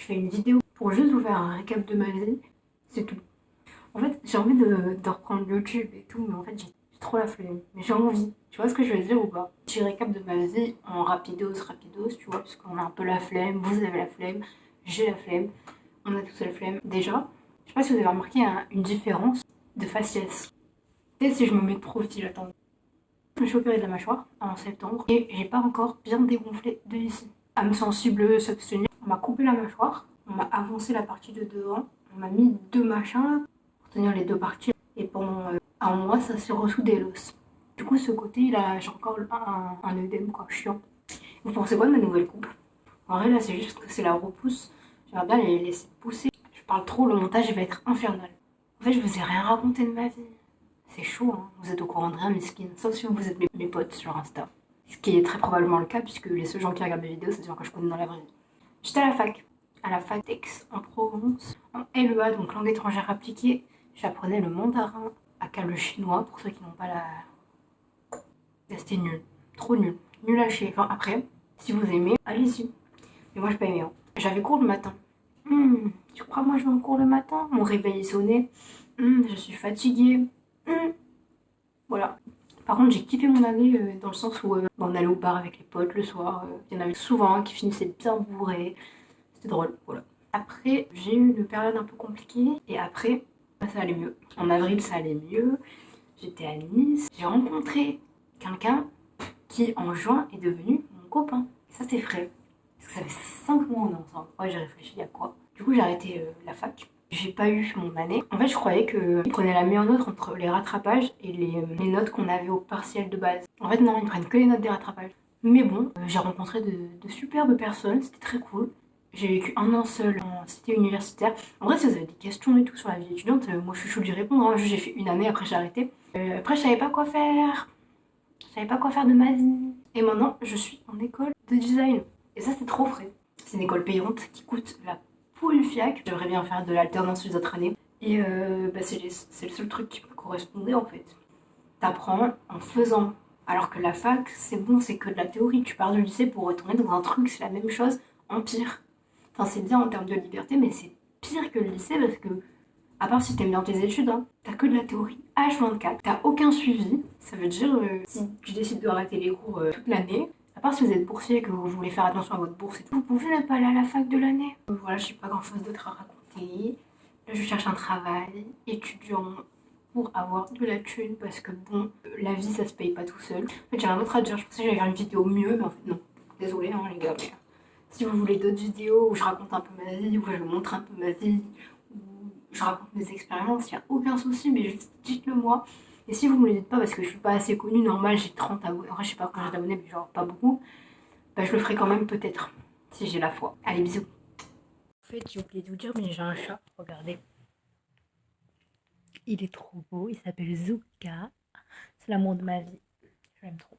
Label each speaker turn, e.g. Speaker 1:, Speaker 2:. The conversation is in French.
Speaker 1: fais une vidéo pour juste vous faire un récap de ma vie, c'est tout. En fait, j'ai envie de reprendre YouTube et tout, mais en fait, j'ai trop la flemme. Mais j'ai envie. Tu vois ce que je veux dire ou pas? Petit récap de ma vie en rapidos, tu vois, parce qu'on a un peu la flemme, vous avez la flemme, j'ai la flemme, on a tous la flemme. Déjà, je sais pas si vous avez remarqué une différence de faciès. Peut-être si je me mets de profil, attends. Je me suis opérée de la mâchoire en septembre et j'ai pas encore bien dégonflé de ici. Âme sensible, s'abstenir. On m'a coupé la mâchoire, on m'a avancé la partie de devant, on m'a mis deux machins là, pour tenir les deux parties. Et pendant un mois, ça s'est ressoudé l'os. Du coup, ce côté, là, j'ai encore un œdème, quoi, chiant. Vous pensez quoi de ma nouvelle coupe? En vrai, là, c'est juste que c'est la repousse. J'aimerais bien les laisser pousser. Je parle trop, le montage, il va être infernal. En fait, je vous ai rien raconté de ma vie. C'est chaud, hein. Vous êtes au courant de rien, mesquine. Sauf si vous êtes mes potes sur Insta. Ce qui est très probablement le cas, puisque les seuls gens qui regardent mes vidéos, c'est des gens que je connais dans la vraie vie. J'étais à la fac d'Aix-en-Provence, en LEA, donc langue étrangère appliquée. J'apprenais le mandarin, aka le chinois, pour ceux qui n'ont pas la... C'était nul, trop nul, nul à chier. Enfin, après, si vous aimez, allez-y. Mais moi, je pas aimé. Hein. J'avais cours le matin. Tu crois moi je vais en cours le matin? Mon réveil est sonné. Je suis fatiguée. Voilà. Par contre, j'ai kiffé mon année dans le sens où on allait au bar avec les potes le soir. Il y en avait souvent qui finissaient bien bourrés. C'était drôle, voilà. Après, j'ai eu une période un peu compliquée et après, ça allait mieux. En avril, ça allait mieux. J'étais à Nice. J'ai rencontré quelqu'un qui, en juin, est devenu mon copain. Et ça, c'est frais. Parce que ça fait 5 mois on est ensemble. Ouais, j'ai réfléchi à quoi. Du coup, j'ai arrêté la fac. J'ai pas eu mon année. En fait, je croyais qu'ils prenaient la meilleure note entre les rattrapages et les notes qu'on avait au partiel de base. En fait, non, ils prennent que les notes des rattrapages. Mais bon, j'ai rencontré de superbes personnes, c'était très cool. J'ai vécu un an seul en cité universitaire. En vrai, si vous avez des questions et tout sur la vie étudiante, moi je suis chaud d'y répondre. Hein. J'ai fait une année, après j'ai arrêté. Après, je savais pas quoi faire. Je savais pas quoi faire de ma vie. Et maintenant, je suis en école de design. Et ça, c'est trop frais. C'est une école payante qui coûte la poule fiac. J'aimerais bien faire de l'alternance les autres années. Et c'est le seul truc qui me correspondait en fait. T'apprends en faisant. Alors que la fac, c'est bon, c'est que de la théorie. Tu pars du lycée pour retourner dans un truc, c'est la même chose, en pire. Enfin, c'est bien en termes de liberté, mais c'est pire que le lycée parce que, à part si t'aimes bien tes études, hein, t'as que de la théorie H24. T'as aucun suivi. Ça veut dire, si tu décides de rater les cours toute l'année, à part si vous êtes boursier et que vous voulez faire attention à votre bourse et tout, vous pouvez ne pas aller à la fac de l'année. Voilà, j'ai pas grand chose d'autre à raconter. Là, je cherche un travail étudiant pour avoir de la thune parce que bon, la vie ça se paye pas tout seul. En fait, j'ai rien d'autre à dire. Je pensais que j'allais faire une vidéo mieux, mais en fait, non. Désolée, hein, les gars, mais si vous voulez d'autres vidéos où je raconte un peu ma vie, où je montre un peu ma vie, où je raconte mes expériences, il n'y a aucun souci, mais juste dites-le moi. Et si vous me le dites pas parce que je suis pas assez connue, normal, j'ai 30 abonnés. En vrai, je sais pas combien j'ai d'abonnés, mais genre pas beaucoup. Bah, je le ferai quand même peut-être, si j'ai la foi. Allez, bisous. En fait, j'ai oublié de vous dire, mais j'ai un chat, regardez. Il est trop beau, il s'appelle Zuka. C'est l'amour de ma vie. Je l'aime trop.